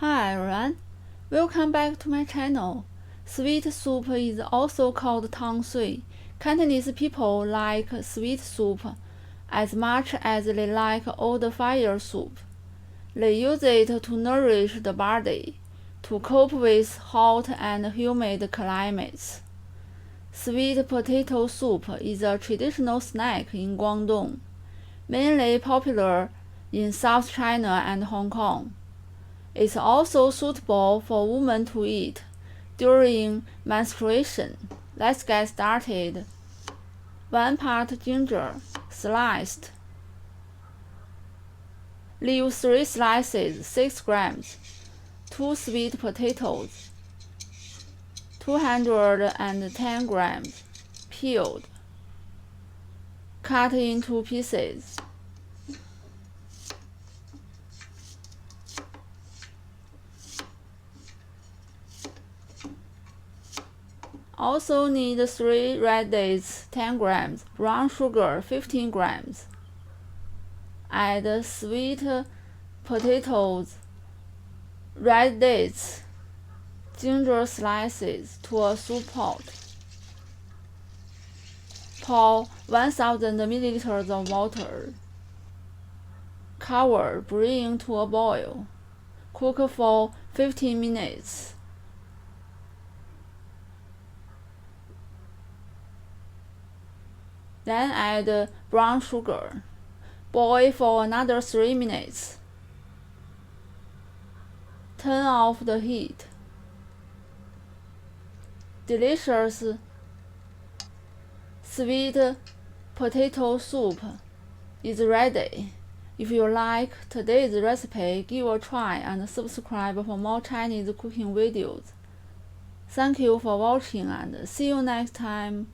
Hi everyone, welcome back to my channel. Sweet soup is also called tang sui. Cantonese people like sweet soup as much as they like old fire soup. They use it to nourish the body, to cope with hot and humid climates. Sweet potato soup is a traditional snack in Guangdong, mainly popular in South China and Hong Kong. It's also suitable for women to eat during menstruation. Let's get started. 1 part ginger, sliced. Leave 3 slices, 6 grams. 2 sweet potatoes, 210 grams, peeled. Cut into pieces. Also need 3 red dates 10 grams, brown sugar 15 grams. Add sweet potatoes, red dates, ginger slices to a soup pot. Pour 1000 milliliters of water. Cover, bring to a boil. Cook for 15 minutes. Then add brown sugar. Boil for another 3 minutes. Turn off the heat. Delicious sweet potato soup is ready. If you like today's recipe, give a try and subscribe for more Chinese cooking videos. Thank you for watching and see you next time.